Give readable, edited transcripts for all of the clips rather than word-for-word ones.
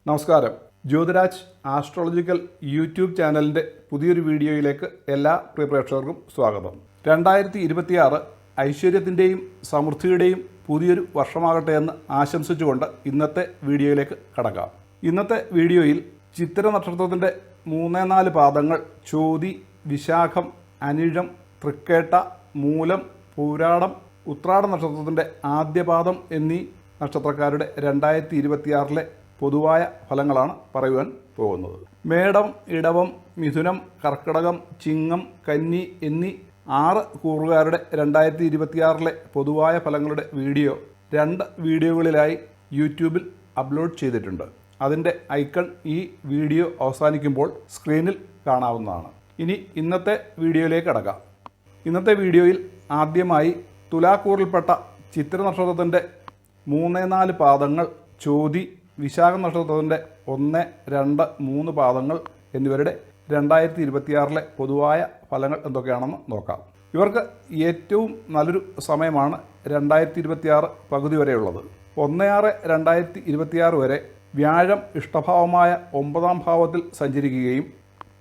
നമസ്കാരം. Jyothiraj astrological YouTube ചാനലിൻ്റെ പുതിയൊരു വീഡിയോയിലേക്ക് എല്ലാ പ്രിയ പ്രേക്ഷകർക്കും സ്വാഗതം. 2026 ഐശ്വര്യത്തിൻ്റെയും സമൃദ്ധിയുടെയും പുതിയൊരു വർഷമാകട്ടെ എന്ന് ആശംസിച്ചുകൊണ്ട് ഇന്നത്തെ വീഡിയോയിലേക്ക് കടക്കാം. ഇന്നത്തെ വീഡിയോയിൽ ചിത്തിര നക്ഷത്രത്തിൻ്റെ 3-4 പാദങ്ങൾ ചോതി, വിശാഖം, അനിഴം, തൃക്കേട്ട, മൂലം, പൂരാടം, ഉത്രാട നക്ഷത്രത്തിൻ്റെ ആദ്യപാദം എന്നീ നക്ഷത്രക്കാരുടെ 2026 പൊതുവായ ഫലങ്ങളാണ് പറയുവാൻ പോകുന്നത്. മേടം, ഇടവം, മിഥുനം, കർക്കിടകം, ചിങ്ങം, കന്നി എന്നീ 6 കൂറുകാരുടെ 2026 പൊതുവായ ഫലങ്ങളുടെ വീഡിയോ 2 വീഡിയോകളിലായി യൂട്യൂബിൽ അപ്ലോഡ് ചെയ്തിട്ടുണ്ട്. അതിൻ്റെ ഐക്കൺ ഈ വീഡിയോ അവസാനിക്കുമ്പോൾ സ്ക്രീനിൽ കാണാവുന്നതാണ്. ഇനി ഇന്നത്തെ വീഡിയോയിലേക്ക് കടക്കാം. ഇന്നത്തെ വീഡിയോയിൽ ആദ്യമായി തുലാക്കൂറിൽപ്പെട്ട ചിത്തിര നക്ഷത്രത്തിൻ്റെ 3-4 പാദങ്ങൾ ചോതി, വിശാഖ നക്ഷത്രത്തിൻ്റെ 1, 2, 3 പാദങ്ങൾ എന്നിവരുടെ 2026 പൊതുവായ ഫലങ്ങൾ എന്തൊക്കെയാണെന്ന് നോക്കാം. ഇവർക്ക് ഏറ്റവും നല്ലൊരു സമയമാണ് 2026 പകുതി വരെയുള്ളത്. 1/6/2026 വരെ വ്യാഴം ഇഷ്ടഭാവമായ 9-ാം ഭാവത്തിൽ സഞ്ചരിക്കുകയും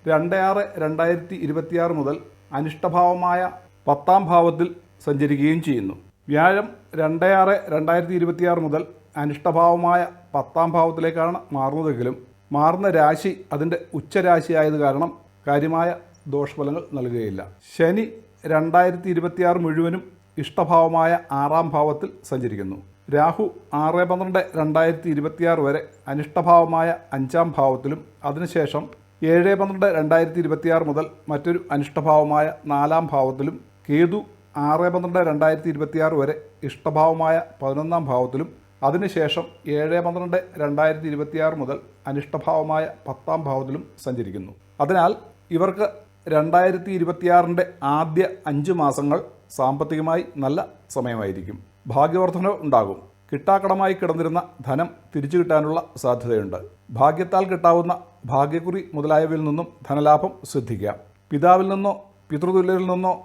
2/6/2026 മുതൽ അനിഷ്ടഭാവമായ 10-ാം ഭാവത്തിൽ സഞ്ചരിക്കുകയും ചെയ്യുന്നു. വ്യാഴം 2/6/2026 മുതൽ അനിഷ്ടഭാവമായ 10-ാം ഭാവത്തിലേക്കാണ് മാറുന്നതെങ്കിലും മാറുന്ന രാശി അതിൻ്റെ ഉച്ചരാശിയായത് കാരണം കാര്യമായ ദോഷഫലങ്ങൾ നൽകുകയില്ല. ശനി 2026 മുഴുവനും ഇഷ്ടഭാവമായ 6-ാം ഭാവത്തിൽ സഞ്ചരിക്കുന്നു. രാഹു 6-12/2026 വരെ അനിഷ്ടഭാവമായ 5-ാം ഭാവത്തിലും അതിനുശേഷം 7-12/2026 മുതൽ മറ്റൊരു അനിഷ്ടഭാവമായ 4-ാം ഭാവത്തിലും, കേതു 6-12/2026 വരെ ഇഷ്ടഭാവമായ 11-ാം ഭാവത്തിലും അതിനുശേഷം 7-12/2026 മുതൽ അനിഷ്ടഭാവമായ 10-ാം ഭാവത്തിലും സഞ്ചരിക്കുന്നു. അതിനാൽ ഇവർക്ക് 2026 ആദ്യ 5 മാസങ്ങൾ സാമ്പത്തികമായി നല്ല സമയമായിരിക്കും. ഭാഗ്യവർദ്ധന ഉണ്ടാകും. കിട്ടാക്കടമായി കിടന്നിരുന്ന ധനം തിരിച്ചു കിട്ടാനുള്ള സാധ്യതയുണ്ട്. ഭാഗ്യത്താൽ കിട്ടാവുന്ന ഭാഗ്യക്കുറി മുതലായവയിൽ നിന്നും ധനലാഭം ശ്രദ്ധിക്കാം. പിതാവിൽ നിന്നോ പിതൃതുല്യരിൽ നിന്നോ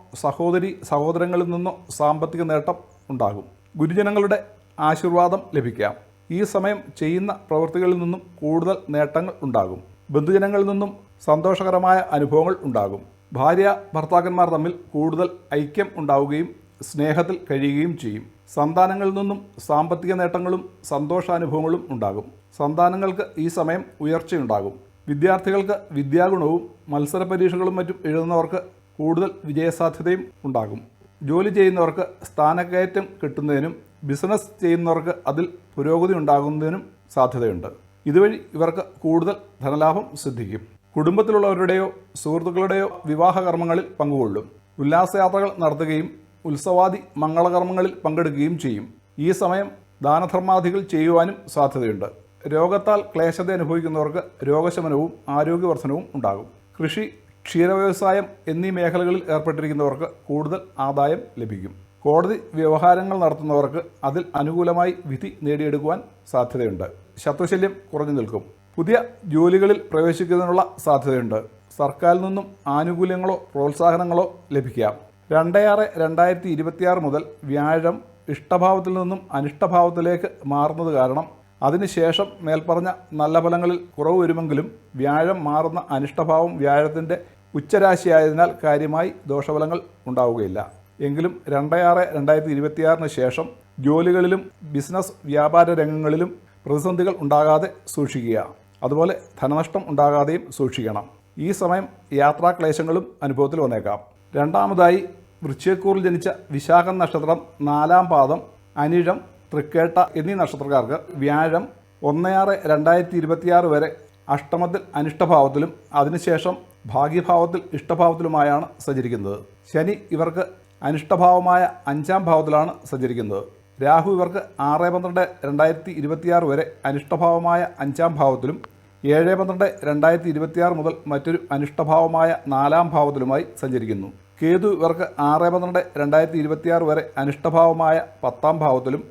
സഹോദരങ്ങളിൽ നിന്നോ സാമ്പത്തിക നേട്ടം ഉണ്ടാകും. ഗുരുജനങ്ങളുടെ ആശീർവാദം ലഭിക്കാം. ഈ സമയം ചെയ്യുന്ന പ്രവൃത്തികളിൽ നിന്നും കൂടുതൽ നേട്ടങ്ങൾ ഉണ്ടാകും. ബന്ധുജനങ്ങളിൽ നിന്നും സന്തോഷകരമായ അനുഭവങ്ങൾ ഉണ്ടാകും. ഭാര്യ ഭർത്താക്കന്മാർ തമ്മിൽ കൂടുതൽ ഐക്യം ഉണ്ടാവുകയും സ്നേഹത്തിൽ കഴിയുകയും ചെയ്യും. സന്താനങ്ങളിൽ നിന്നും സാമ്പത്തിക നേട്ടങ്ങളും സന്തോഷാനുഭവങ്ങളും ഉണ്ടാകും. സന്താനങ്ങൾക്ക് ഈ സമയം ഉയർച്ചയുണ്ടാകും. വിദ്യാർത്ഥികൾക്ക് വിദ്യാഗുണവും മത്സര പരീക്ഷകളും മറ്റും എഴുതുന്നവർക്ക് കൂടുതൽ വിജയസാധ്യതയും ഉണ്ടാകും. ജോലി ചെയ്യുന്നവർക്ക് സ്ഥാനക്കയറ്റം കിട്ടുന്നതിനും ബിസിനസ് ചെയ്യുന്നവർക്ക് അതിൽ പുരോഗതി ഉണ്ടാകുന്നതിനും സാധ്യതയുണ്ട്. ഇതുവഴി ഇവർക്ക് കൂടുതൽ ധനലാഭം സിദ്ധിക്കും. കുടുംബത്തിലുള്ളവരുടെയോ സുഹൃത്തുക്കളുടെയോ വിവാഹകർമ്മങ്ങളിൽ പങ്കുകൊള്ളും. ഉല്ലാസയാത്രകൾ നടത്തുകയും ഉത്സവാദി മംഗളകർമ്മങ്ങളിൽ പങ്കെടുക്കുകയും ചെയ്യും. ഈ സമയം ദാനധർമാദികൾ ചെയ്യുവാനും സാധ്യതയുണ്ട്. രോഗത്താൽ ക്ലേശത അനുഭവിക്കുന്നവർക്ക് രോഗശമനവും ആരോഗ്യവർദ്ധനവും ഉണ്ടാകും. കൃഷി, ക്ഷീരവ്യവസായം എന്നീ മേഖലകളിൽ ഏർപ്പെട്ടിരിക്കുന്നവർക്ക് കൂടുതൽ ആദായം ലഭിക്കും. കോടതി വ്യവഹാരങ്ങൾ നടത്തുന്നവർക്ക് അതിൽ അനുകൂലമായി വിധി നേടിയെടുക്കുവാൻ സാധ്യതയുണ്ട്. ശത്രുശല്യം കുറഞ്ഞു നിൽക്കും. പുതിയ ജോലികളിൽ പ്രവേശിക്കുന്നതിനുള്ള സാധ്യതയുണ്ട്. സർക്കാരിൽ നിന്നും ആനുകൂല്യങ്ങളോ പ്രോത്സാഹനങ്ങളോ ലഭിക്കാം. 2/6/2026 മുതൽ വ്യാഴം ഇഷ്ടഭാവത്തിൽ നിന്നും അനിഷ്ടഭാവത്തിലേക്ക് മാറുന്നത് കാരണം അതിനുശേഷം മേൽപ്പറഞ്ഞ നല്ല ഫലങ്ങളിൽ കുറവ് വരുമെങ്കിലും വ്യാഴം മാറുന്ന അനിഷ്ടഭാവം വ്യാഴത്തിൻ്റെ ഉച്ചരാശിയായതിനാൽ കാര്യമായി ദോഷഫലങ്ങൾ ഉണ്ടാവുകയില്ല. എങ്കിലും 2/6/2026 ശേഷം ജോലികളിലും ബിസിനസ് വ്യാപാര രംഗങ്ങളിലും പ്രതിസന്ധികൾ ഉണ്ടാകാതെ സൂക്ഷിക്കുക. അതുപോലെ ധനനഷ്ടം ഉണ്ടാകാതെയും സൂക്ഷിക്കണം. ഈ സമയം യാത്രാക്ലേശങ്ങളും അനുഭവത്തിൽ വന്നേക്കാം. രണ്ടാമതായി വൃശ്ചികക്കൂറിൽ ജനിച്ച വിശാഖം നക്ഷത്രം 4-ാം പാദം, അനിഴം, തൃക്കേട്ട എന്നീ നക്ഷത്രക്കാർക്ക് വ്യാഴം 1/6/2026 വരെ അഷ്ടമത്തിൽ അനിഷ്ടഭാവത്തിലും അതിനുശേഷം ഭാഗ്യഭാവത്തിൽ ഇഷ്ടഭാവത്തിലുമായാണ് സഞ്ചരിക്കുന്നത്. ശനി ഇവർക്ക് അനിഷ്ടഭാവമായ 5-ാം ഭാവത്തിലാണ് സഞ്ചരിക്കുന്നത്. രാഹു ഇവർക്ക് 6-12/2026 വരെ അനിഷ്ടഭാവമായ 5-ാം ഭാവത്തിലും 7-12/2026 മുതൽ മറ്റൊരു അനിഷ്ടഭാവമായ 4-ാം ഭാവത്തിലുമായി സഞ്ചരിക്കുന്നു. കേതു ഇവർക്ക് 6-12/2026 വരെ അനിഷ്ടഭാവമായ 10-ാം ഭാവത്തിലും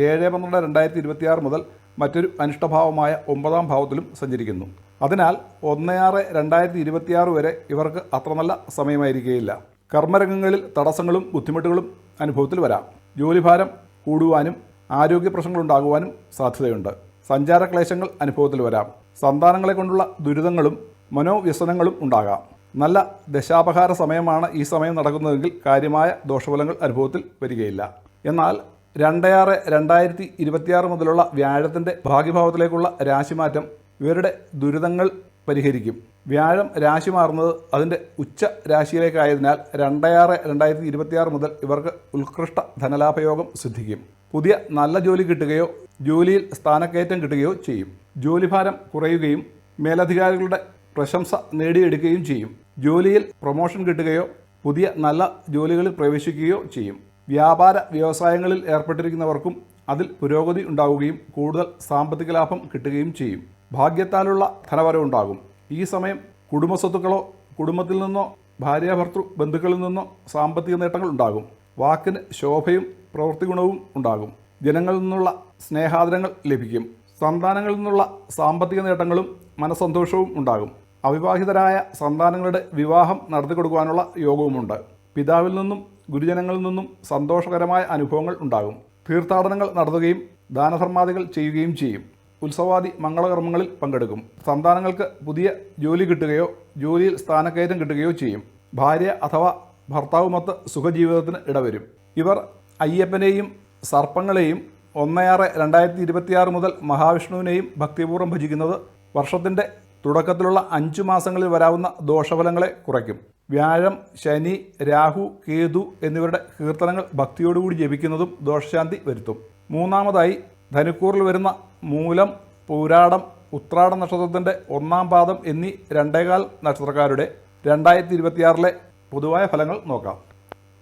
7-12/2026 മുതൽ മറ്റൊരു അനിഷ്ടഭാവമായ 9-ാം ഭാവത്തിലും സഞ്ചരിക്കുന്നു. അതിനാൽ 1/6/2026 വരെ ഇവർക്ക് അത്ര നല്ല സമയമായിരിക്കുകയില്ല. കർമ്മരംഗങ്ങളിൽ തടസ്സങ്ങളും ബുദ്ധിമുട്ടുകളും അനുഭവത്തിൽ വരാം. ജോലിഭാരം കൂടുവാനും ആരോഗ്യ പ്രശ്നങ്ങളുണ്ടാകുവാനും സാധ്യതയുണ്ട്. സഞ്ചാരക്ലേശങ്ങൾ അനുഭവത്തിൽ വരാം. സന്താനങ്ങളെ കൊണ്ടുള്ള ദുരിതങ്ങളും മനോവ്യസനങ്ങളും ഉണ്ടാകാം. നല്ല ദശാപഹാര സമയമാണ് ഈ സമയം നടക്കുന്നതെങ്കിൽ കാര്യമായ ദോഷഫലങ്ങൾ അനുഭവത്തിൽ വരികയില്ല. എന്നാൽ 2/6/2026 മുതലുള്ള വ്യാഴത്തിൻ്റെ ഭാഗ്യഭാവത്തിലേക്കുള്ള രാശിമാറ്റം ഇവരുടെ ദുരിതങ്ങൾ പരിഹരിക്കും. വ്യാഴം രാശി മാറുന്നത് അതിൻ്റെ ഉച്ച രാശിയിലേക്കായതിനാൽ 2/6/2026 മുതൽ ഇവർക്ക് ഉത്കൃഷ്ട ധനലാഭയോഗം സിദ്ധിക്കും. പുതിയ നല്ല ജോലി കിട്ടുകയോ ജോലിയിൽ സ്ഥാനക്കയറ്റം കിട്ടുകയോ ചെയ്യും. ജോലിഭാരം കുറയുകയും മേലധികാരികളുടെ പ്രശംസ നേടിയെടുക്കുകയും ചെയ്യും. ജോലിയിൽ പ്രൊമോഷൻ കിട്ടുകയോ പുതിയ നല്ല ജോലികളിൽ പ്രവേശിക്കുകയോ ചെയ്യും. വ്യാപാര വ്യവസായങ്ങളിൽ ഏർപ്പെട്ടിരിക്കുന്നവർക്കും അതിൽ പുരോഗതി ഉണ്ടാവുകയും കൂടുതൽ സാമ്പത്തിക ലാഭം കിട്ടുകയും ചെയ്യും. ഭാഗ്യത്താലുള്ള ധനവരവുണ്ടാകും. ഈ സമയം കുടുംബസ്വത്തുക്കളോ കുടുംബത്തിൽ നിന്നോ ഭാര്യാഭർത്തൃ ബന്ധുക്കളിൽ നിന്നോ സാമ്പത്തിക നേട്ടങ്ങൾ ഉണ്ടാകും. വാക്കിന് ശോഭയും പ്രവൃത്തി ഗുണവും ഉണ്ടാകും. ജനങ്ങളിൽ നിന്നുള്ള സ്നേഹാദരങ്ങൾ ലഭിക്കും. സന്താനങ്ങളിൽ നിന്നുള്ള സാമ്പത്തിക നേട്ടങ്ങളും മനസ്സന്തോഷവും ഉണ്ടാകും. അവിവാഹിതരായ സന്താനങ്ങളുടെ വിവാഹം നടത്തിക്കൊടുക്കുവാനുള്ള യോഗവുമുണ്ട്. പിതാവിൽ നിന്നും ഗുരുജനങ്ങളിൽ നിന്നും സന്തോഷകരമായ അനുഭവങ്ങൾ ഉണ്ടാകും. തീർത്ഥാടനങ്ങൾ നടത്തുകയും ദാനധർമാദികൾ ചെയ്യുകയും ചെയ്യും. ഉത്സവാദി മംഗളകർമ്മങ്ങളിൽ പങ്കെടുക്കും. സന്താനങ്ങൾക്ക് പുതിയ ജോലി കിട്ടുകയോ ജോലിയിൽ സ്ഥാനക്കയറ്റം കിട്ടുകയോ ചെയ്യും. ഭാര്യ അഥവാ ഭർത്താവുമൊത്ത് സുഖജീവിതത്തിന് ഇടവരും. ഇവർ അയ്യപ്പനെയും സർപ്പങ്ങളെയും 1/6/2026 മുതൽ മഹാവിഷ്ണുവിനെയും ഭക്തിപൂർവ്വം ഭജിക്കുന്നത് വർഷത്തിൻ്റെ തുടക്കത്തിലുള്ള 5 മാസങ്ങളിൽ വരാവുന്ന ദോഷഫലങ്ങളെ കുറയ്ക്കും. വ്യാഴം, ശനി, രാഹു, കേതു എന്നിവരുടെ കീർത്തനങ്ങൾ ഭക്തിയോടുകൂടി ജപിക്കുന്നതും ദോഷശാന്തി വരുത്തും. മൂന്നാമതായി ധനുക്കൂറിൽ വരുന്ന മൂലം, പൂരാടം, ഉത്രാട നക്ഷത്രത്തിൻ്റെ 1-ാം പാദം എന്നീ 2.25 നക്ഷത്രക്കാരുടെ 2026 പൊതുവായ ഫലങ്ങൾ നോക്കാം.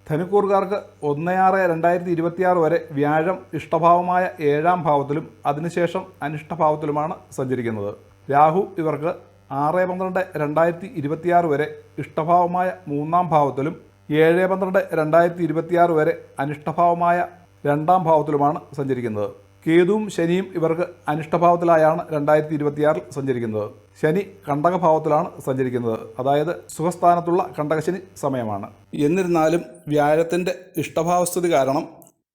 ധനുക്കൂറുകാർക്ക് 1/6/2026 വരെ വ്യാഴം ഇഷ്ടഭാവമായ 7-ാം ഭാവത്തിലും അതിനുശേഷം അനിഷ്ടഭാവത്തിലുമാണ് സഞ്ചരിക്കുന്നത്. രാഹു ഇവർക്ക് 6/12/2026 വരെ ഇഷ്ടഭാവമായ 3-ാം ഭാവത്തിലും 7/12/2026 വരെ അനിഷ്ടഭാവമായ 2-ാം ഭാവത്തിലുമാണ് സഞ്ചരിക്കുന്നത്. കേതുവും ശനിയും ഇവർക്ക് അനിഷ്ടഭാവത്തിലായാണ് 2026 സഞ്ചരിക്കുന്നത്. ശനി കണ്ടകഭാവത്തിലാണ് സഞ്ചരിക്കുന്നത്, അതായത് സുഖസ്ഥാനത്തുള്ള കണ്ടകശനി സമയമാണ്. എന്നിരുന്നാലും വ്യാഴത്തിൻ്റെ ഇഷ്ടഭാവസ്ഥിതി കാരണം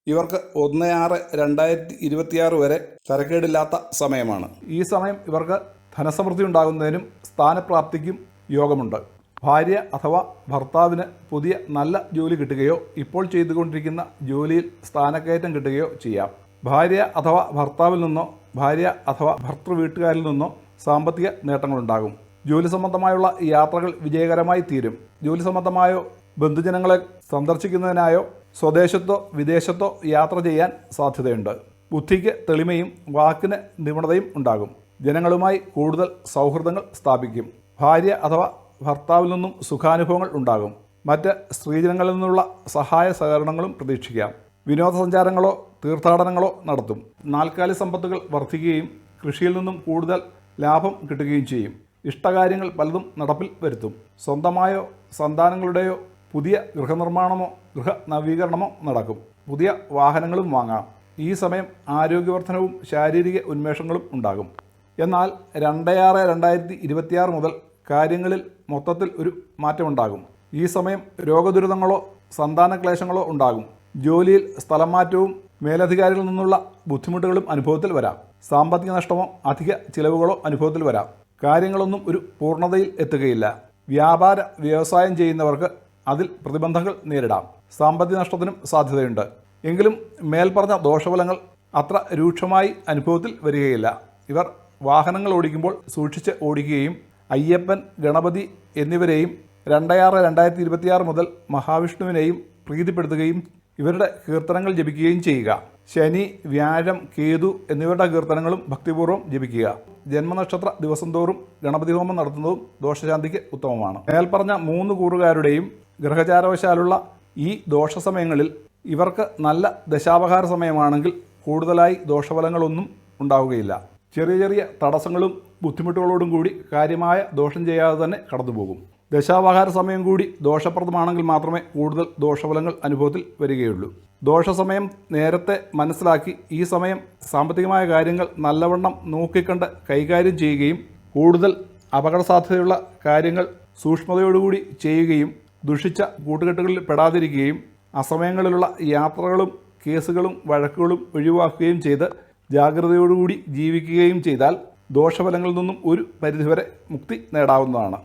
ഇവർക്ക് 1/6/2026 വരെ തരക്കേടില്ലാത്ത സമയമാണ്. ഈ സമയം ഇവർക്ക് ധനസമൃദ്ധി ഉണ്ടാകുന്നതിനും സ്ഥാനപ്രാപ്തിക്കും യോഗമുണ്ട്. ഭാര്യ അഥവാ ഭർത്താവിന് പുതിയ നല്ല ജോലി കിട്ടുകയോ ഇപ്പോൾ ചെയ്തുകൊണ്ടിരിക്കുന്ന ജോലിയിൽ സ്ഥാനക്കയറ്റം കിട്ടുകയോ ചെയ്യാം. ഭാര്യ അഥവാ ഭർത്താവിൽ നിന്നോ ഭാര്യ അഥവാ ഭർത്തൃ വീട്ടുകാരിൽ നിന്നോ സാമ്പത്തിക നേട്ടങ്ങളുണ്ടാകും. ജോലി സംബന്ധമായുള്ള യാത്രകൾ വിജയകരമായി തീരും. ജോലി സംബന്ധമായോ ബന്ധുജനങ്ങളെ സന്ദർശിക്കുന്നതിനായോ സ്വദേശത്തോ വിദേശത്തോ യാത്ര ചെയ്യാൻ സാധ്യതയുണ്ട്. ബുദ്ധിക്ക് തെളിമയും വാക്കിന് നിപുണതയും ഉണ്ടാകും. ജനങ്ങളുമായി കൂടുതൽ സൗഹൃദങ്ങൾ സ്ഥാപിക്കും. ഭാര്യ അഥവാ ഭർത്താവിൽ നിന്നും സുഖാനുഭവങ്ങൾ ഉണ്ടാകും. മറ്റ് സ്ത്രീജനങ്ങളിൽ നിന്നുള്ള സഹായ സഹകരണങ്ങളും പ്രതീക്ഷിക്കാം. വിനോദസഞ്ചാരങ്ങളോ തീർത്ഥാടനങ്ങളോ നടത്തും. നാൽക്കാലി സമ്പത്തുകൾ വർദ്ധിക്കുകയും കൃഷിയിൽ നിന്നും കൂടുതൽ ലാഭം കിട്ടുകയും ചെയ്യും. ഇഷ്ടകാര്യങ്ങൾ പലതും നടപ്പിൽ വരുത്തും. സ്വന്തമായോ സന്താനങ്ങളുടെയോ പുതിയ ഗൃഹനിർമ്മാണമോ ഗൃഹ നവീകരണമോ നടക്കും. പുതിയ വാഹനങ്ങളും വാങ്ങാം. ഈ സമയം ആരോഗ്യവർദ്ധനവും ശാരീരിക ഉന്മേഷങ്ങളും ഉണ്ടാകും. എന്നാൽ 2/6/2026 മുതൽ കാര്യങ്ങളിൽ മൊത്തത്തിൽ ഒരു മാറ്റമുണ്ടാകും. ഈ സമയം രോഗദുരിതങ്ങളോ സന്താനക്ലേശങ്ങളോ ഉണ്ടാകും. ജോലിയിൽ സ്ഥലം മാറ്റവും മേലധികാരികളിൽ നിന്നുള്ള ബുദ്ധിമുട്ടുകളും അനുഭവത്തിൽ വരാം. സാമ്പത്തിക നഷ്ടമോ അധിക ചിലവുകളോ അനുഭവത്തിൽ വരാം. കാര്യങ്ങളൊന്നും ഒരു പൂർണ്ണതയിൽ എത്തുകയില്ല. വ്യാപാര വ്യവസായം ചെയ്യുന്നവർക്ക് അതിൽ പ്രതിബന്ധങ്ങൾ നേരിടാം. സാമ്പത്തിക നഷ്ടത്തിനും സാധ്യതയുണ്ട്. എങ്കിലും മേൽപ്പറഞ്ഞ ദോഷഫലങ്ങൾ അത്ര രൂക്ഷമായി അനുഭവത്തിൽ വരികയില്ല. ഇവർ വാഹനങ്ങൾ ഓടിക്കുമ്പോൾ സൂക്ഷിച്ച് ഓടിക്കുകയും അയ്യപ്പൻ, ഗണപതി എന്നിവരെയും 2/6/2026 മുതൽ മഹാവിഷ്ണുവിനെയും പ്രീതിപ്പെടുത്തുകയും ഇവരുടെ കീർത്തനങ്ങൾ ജപിക്കുകയും ചെയ്യുക. ശനി, വ്യാഴം, കേതു എന്നിവരുടെ കീർത്തനങ്ങളും ഭക്തിപൂർവ്വം ജപിക്കുക. ജന്മനക്ഷത്ര ദിവസം തോറും ഗണപതി ഹോമം നടത്തുന്നതും ദോഷശാന്തിക്ക് ഉത്തമമാണ്. മേൽപ്പറഞ്ഞ 3 കൂറുകാരുടെയും ഗ്രഹചാരവശാലുള്ള ഈ ദോഷസമയങ്ങളിൽ ഇവർക്ക് നല്ല ദശാപഹാര സമയമാണെങ്കിൽ കൂടുതലായി ദോഷഫലങ്ങളൊന്നും ഉണ്ടാവുകയില്ല. ചെറിയ ചെറിയ തടസ്സങ്ങളും ബുദ്ധിമുട്ടുകളോടും കൂടി കാര്യമായ ദോഷം ചെയ്യാതെ തന്നെ കടന്നുപോകും. ദശാപഹാര സമയം കൂടി ദോഷപ്രദമാണെങ്കിൽ മാത്രമേ കൂടുതൽ ദോഷഫലങ്ങൾ അനുഭവത്തിൽ വരികയുള്ളൂ. ദോഷസമയം നേരത്തെ മനസ്സിലാക്കി ഈ സമയം സാമ്പത്തികമായ കാര്യങ്ങൾ നല്ലവണ്ണം നോക്കിക്കണ്ട് കൈകാര്യം ചെയ്യുകയും കൂടുതൽ അപകടസാധ്യതയുള്ള കാര്യങ്ങൾ സൂക്ഷ്മതയോടുകൂടി ചെയ്യുകയും ദുഷിച്ച കൂട്ടുകെട്ടുകളിൽ പെടാതിരിക്കുകയും അസമയങ്ങളിലുള്ള യാത്രകളും കേസുകളും വഴക്കുകളും ഒഴിവാക്കുകയും ചെയ്ത് ജാഗ്രതയോടുകൂടി ജീവിക്കുകയും ചെയ്താൽ ദോഷഫലങ്ങളിൽ നിന്നും ഒരു പരിധിവരെ മുക്തി നേടാവുന്നതാണ്.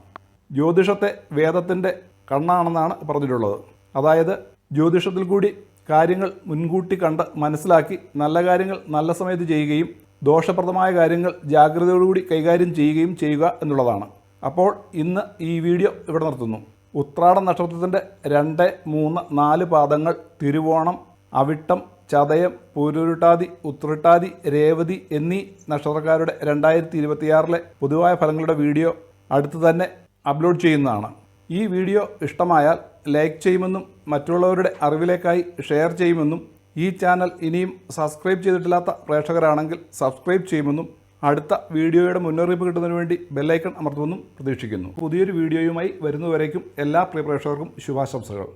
ജ്യോതിഷത്തെ വേദത്തിൻ്റെ കണ്ണാണെന്നാണ് പറഞ്ഞിട്ടുള്ളത്. അതായത് ജ്യോതിഷത്തിൽ കൂടി കാര്യങ്ങൾ മുൻകൂട്ടി കണ്ട് മനസ്സിലാക്കി നല്ല കാര്യങ്ങൾ നല്ല സമയത്ത് ചെയ്യുകയും ദോഷപ്രദമായ കാര്യങ്ങൾ ജാഗ്രതയോടുകൂടി കൈകാര്യം ചെയ്യുകയും ചെയ്യുക എന്നുള്ളതാണ്. അപ്പോൾ ഇന്ന് ഈ വീഡിയോ ഇവിടെ നിർത്തുന്നു. ഉത്രാട നക്ഷത്രത്തിൻ്റെ 2, 3, 4 പാദങ്ങൾ, തിരുവോണം, അവിട്ടം, ചതയം, പൂരുരുട്ടാതി, ഉത്രട്ടാതി, രേവതി എന്നീ നക്ഷത്രക്കാരുടെ 2026 പൊതുവായ ഫലങ്ങളുടെ വീഡിയോ അടുത്ത് തന്നെ അപ്ലോഡ് ചെയ്യുന്നതാണ്. ഈ വീഡിയോ ഇഷ്ടമായാൽ ലൈക്ക് ചെയ്യുമെന്നും മറ്റുള്ളവരുടെ അറിവിലേക്കായി ഷെയർ ചെയ്യുമെന്നും ഈ ചാനൽ ഇനിയും സബ്സ്ക്രൈബ് ചെയ്തിട്ടില്ലാത്ത പ്രേക്ഷകരാണെങ്കിൽ സബ്സ്ക്രൈബ് ചെയ്യുമെന്നും അടുത്ത വീഡിയോയുടെ മുന്നറിയിപ്പ് കിട്ടുന്നതിന് വേണ്ടി ബെല്ലൈക്കൺ അമർത്തുമെന്നും പ്രതീക്ഷിക്കുന്നു. പുതിയൊരു വീഡിയോയുമായി വരുന്നതുവരേക്കും എല്ലാ പ്രിയ പ്രേക്ഷകർക്കും ശുഭാശംസകൾ.